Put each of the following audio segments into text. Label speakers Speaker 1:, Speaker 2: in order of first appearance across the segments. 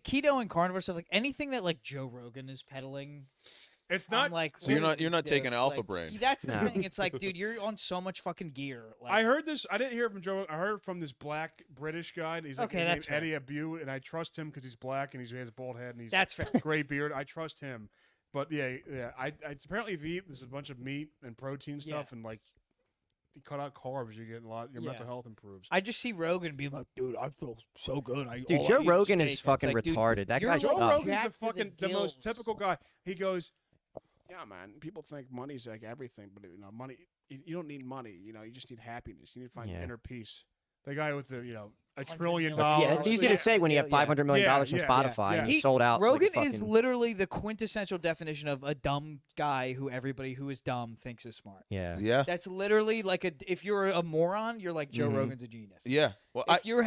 Speaker 1: keto and carnivore stuff, like anything that like Joe Rogan is peddling.
Speaker 2: It's not
Speaker 1: I'm like,
Speaker 3: So you're
Speaker 1: what
Speaker 3: not
Speaker 1: do?
Speaker 3: taking Alpha
Speaker 1: Like,
Speaker 3: Brain.
Speaker 1: That's the
Speaker 4: No.
Speaker 1: thing. It's like, dude, you're on so much fucking gear. Like,
Speaker 2: I heard this. I didn't hear it from Joe. I heard it from this black British guy. And he's like
Speaker 1: Okay, that's
Speaker 2: named
Speaker 1: fair.
Speaker 2: Eddie Abute, and I trust him because he's black and he has a bald head and he's
Speaker 1: That's fair.
Speaker 2: gray beard. I trust him. But yeah. I apparently if you eat there's a bunch of meat and protein stuff and like you cut out carbs, you get a lot. Your mental health improves.
Speaker 1: I just see Rogan being like, dude, I feel so good.
Speaker 4: Dude, Joe Rogan is fucking
Speaker 1: like, dude,
Speaker 4: retarded. That
Speaker 1: you're
Speaker 4: guy's
Speaker 2: Joe
Speaker 4: nuts.
Speaker 2: Rogan's the
Speaker 1: jacked to the
Speaker 2: fucking the most
Speaker 1: gills.
Speaker 2: typical guy. He goes, yeah, man. People think money's like everything, but money. You don't need money. You just need happiness. You need to find inner peace. The guy with the $1 trillion.
Speaker 4: Yeah, it's easy to say when you have $500 million from Spotify and he's sold out.
Speaker 1: Rogan
Speaker 4: like
Speaker 1: is
Speaker 4: fucking...
Speaker 1: literally the quintessential definition of a dumb guy who everybody who is dumb thinks is smart.
Speaker 4: Yeah.
Speaker 3: Yeah.
Speaker 1: That's literally like if you're a moron, you're like Joe Rogan's a genius.
Speaker 3: Yeah. Well,
Speaker 1: If you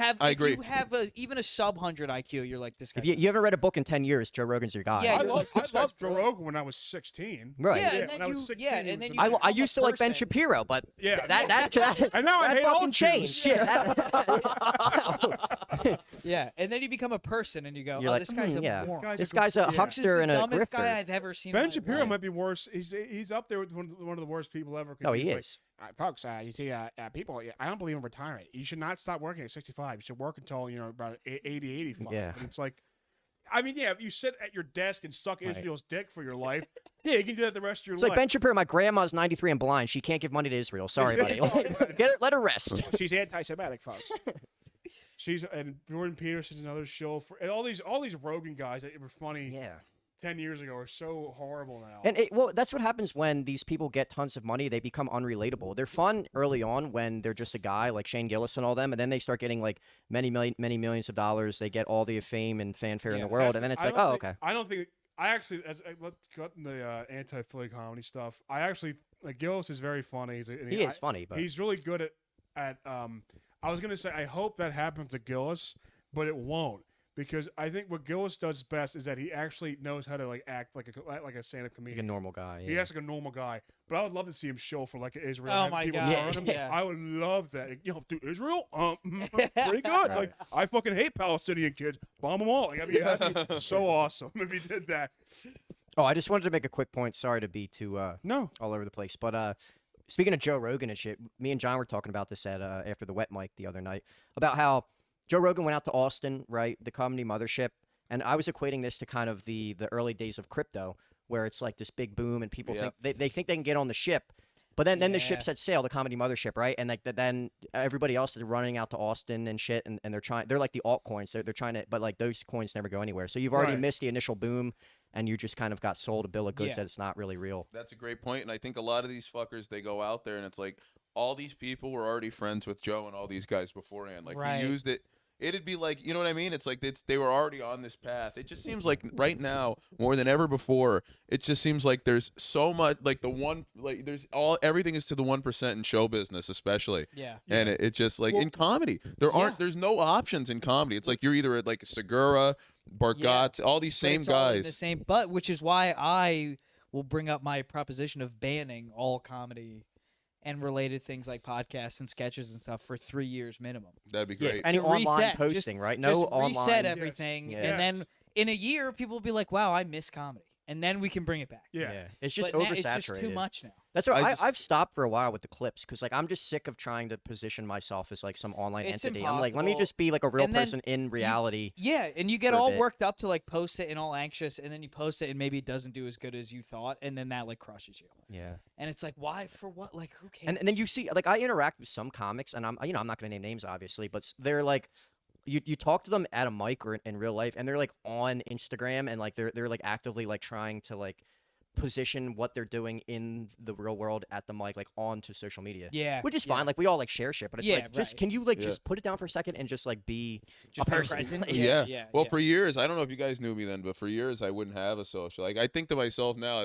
Speaker 1: have even a sub 100 IQ, you're like this guy.
Speaker 4: If you haven't read a book in 10 years, Joe Rogan's your guy.
Speaker 1: Yeah,
Speaker 2: I
Speaker 1: like,
Speaker 2: loved Joe Rogan when I was 16.
Speaker 4: Right.
Speaker 1: Yeah,
Speaker 2: Yeah,
Speaker 1: and then
Speaker 2: when I was 16,
Speaker 1: and then you
Speaker 4: I
Speaker 1: become
Speaker 4: used
Speaker 1: a
Speaker 4: to like Ben
Speaker 1: person.
Speaker 4: Shapiro, but
Speaker 2: Yeah.
Speaker 4: that
Speaker 2: And now I hate all
Speaker 4: fucking
Speaker 2: Jews.
Speaker 4: changed. Yeah.
Speaker 1: Yeah, and then you become a person, and you go,
Speaker 4: You're
Speaker 1: "Oh,
Speaker 4: like,
Speaker 1: this guy's a
Speaker 4: yeah.
Speaker 1: moron."
Speaker 4: This guy's a
Speaker 2: Yeah.
Speaker 1: This is
Speaker 4: huckster
Speaker 1: the
Speaker 4: and a
Speaker 1: dumbest
Speaker 4: grifter.
Speaker 1: guy I've ever seen. in
Speaker 2: Ben
Speaker 1: my
Speaker 2: Shapiro
Speaker 1: life.
Speaker 2: might be worse. He's up there with one of the worst people ever. 'Cause
Speaker 4: Oh, he
Speaker 2: he's like,
Speaker 4: is.
Speaker 2: folks, you see, people, I don't believe in retirement. You should not stop working at 65. You should work until, about 80, 85.
Speaker 4: Yeah.
Speaker 2: And it's like, I mean, yeah, if you sit at your desk and suck Israel's dick for your life, yeah, you can do that the rest of your
Speaker 4: It's
Speaker 2: life.
Speaker 4: like Ben Shapiro. My grandma's 93 and blind. She can't give money to Israel. Sorry, buddy. Let her rest.
Speaker 2: She's anti-Semitic, folks. And Jordan Peterson's another show for and all these Rogan guys that were funny
Speaker 4: Yeah.
Speaker 2: 10 years ago are so horrible now.
Speaker 4: And that's what happens when these people get tons of money. They become unrelatable. They're fun early on when they're just a guy like Shane Gillis and all them, and then they start getting like many millions of dollars. They get all the fame and fanfare in the world, and then it's like, oh, okay.
Speaker 2: I don't think I actually let's cut in the anti-Philly comedy stuff. I actually like Gillis is very funny.
Speaker 4: He is funny, but
Speaker 2: he's really good at I was gonna say I hope that happens to Gillis, but it won't. Because I think what Gillis does best is that he actually knows how to like act like a stand-up comedian,
Speaker 4: like a normal guy.
Speaker 2: He
Speaker 4: Yeah.
Speaker 2: acts like a normal guy. But I would love to see him show for like Israel.
Speaker 1: Oh
Speaker 2: have
Speaker 1: my
Speaker 2: people
Speaker 1: God.
Speaker 2: burn him.
Speaker 1: Yeah.
Speaker 2: I would love that. Dude, Israel, pretty good.
Speaker 4: Right.
Speaker 2: Like I fucking hate Palestinian kids. Bomb them all. Like I mean, that'd be so awesome if he did that.
Speaker 4: Oh, I just wanted to make a quick point. Sorry to be too
Speaker 2: No.
Speaker 4: all over the place, but speaking of Joe Rogan and shit, me and John were talking about this at after the wet mic the other night about how Joe Rogan went out to Austin, right, the comedy mothership, and I was equating this to kind of the early days of crypto, where it's like this big boom and people think they think they can get on the ship, but then the ship set sail, the comedy mothership, right, and like then everybody else is running out to Austin and shit, and they're like the altcoins, they're trying to, but like those coins never go anywhere, so you've already missed the initial boom. And you just kind of got sold a bill of goods that it's not really real.
Speaker 3: That's a great point, and I think a lot of these fuckers, they go out there and it's like all these people were already friends with Joe and all these guys beforehand. Like he used it. It'd be like, you know what I mean? It's like they were already on this path. It just seems like right now more than ever before. It just seems like there's so much like everything is to the 1% in show business, especially.
Speaker 1: Yeah.
Speaker 3: And it just like in comedy, there's no options in comedy. It's like you're either at like Segura, Bargat, all these same
Speaker 1: It's all in
Speaker 3: guys.
Speaker 1: the same, but which is why I will bring up my proposition of banning all comedy and related things like podcasts and sketches and stuff for 3 years minimum.
Speaker 3: That'd be great.
Speaker 4: Any
Speaker 1: To
Speaker 4: online
Speaker 1: reset,
Speaker 4: posting, right? No
Speaker 1: Just
Speaker 4: online.
Speaker 1: reset everything,
Speaker 4: Yes.
Speaker 1: and then in a year, people will be like, "Wow, I miss comedy," and then we can bring it back.
Speaker 2: Yeah.
Speaker 4: It's just
Speaker 1: But now
Speaker 4: oversaturated.
Speaker 1: it's just too much now.
Speaker 4: That's why
Speaker 3: I
Speaker 4: I've stopped for a while with the clips because like I'm just sick of trying to position myself as like some online
Speaker 1: It's
Speaker 4: entity. I'm like, let me
Speaker 1: impossible.
Speaker 4: just be like a real
Speaker 1: And then
Speaker 4: person in reality.
Speaker 1: Yeah, and you get
Speaker 4: for a
Speaker 1: all
Speaker 4: bit.
Speaker 1: worked up to like post it and all anxious, and then you post it and maybe it doesn't do as good as you thought, and then that like crushes you.
Speaker 4: Yeah.
Speaker 1: And it's like, why? For what? Like, who cares?
Speaker 4: And then you see like I interact with some comics and I'm not gonna name names obviously, but they're like. You talk to them at a mic or in real life, and they're like on Instagram, and like they're like actively like trying to like position what they're doing in the real world at the mic, like onto social media.
Speaker 1: Yeah,
Speaker 4: which is
Speaker 1: yeah.
Speaker 4: fine. Like we all like share shit, but it's
Speaker 1: Yeah,
Speaker 4: like just
Speaker 1: right.
Speaker 4: can you like
Speaker 3: Yeah.
Speaker 4: just put it down for a second and just like be
Speaker 1: Just
Speaker 4: a
Speaker 1: be
Speaker 4: person?
Speaker 1: present.
Speaker 3: Yeah. Well,
Speaker 1: yeah.
Speaker 3: for years, I don't know if you guys knew me then, but for years I wouldn't have a social. Like I think to myself now,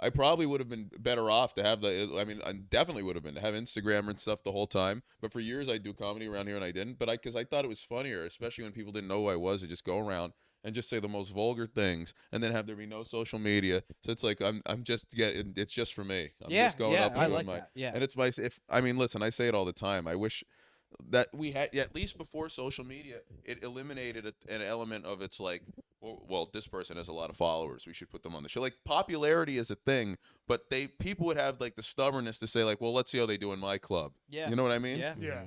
Speaker 3: I probably would have been better off to have I mean, I definitely would have been to have Instagram and stuff the whole time. But for years I do comedy around here and I didn't. But because I thought it was funnier, especially when people didn't know who I was, to just go around and just say the most vulgar things and then have there be no social media. So it's like it's just for me. I'm just going up and
Speaker 1: I
Speaker 3: doing
Speaker 1: like
Speaker 3: my
Speaker 1: that. Yeah.
Speaker 3: and it's listen, I say it all the time. I wish that we had, at least before social media, it eliminated an element of it's like, well, this person has a lot of followers, we should put them on the show. Like, popularity is a thing, but people would have like the stubbornness to say like, well, let's see how they do in my club.
Speaker 1: Yeah.
Speaker 3: You know what I mean?
Speaker 1: Yeah.
Speaker 2: Yeah.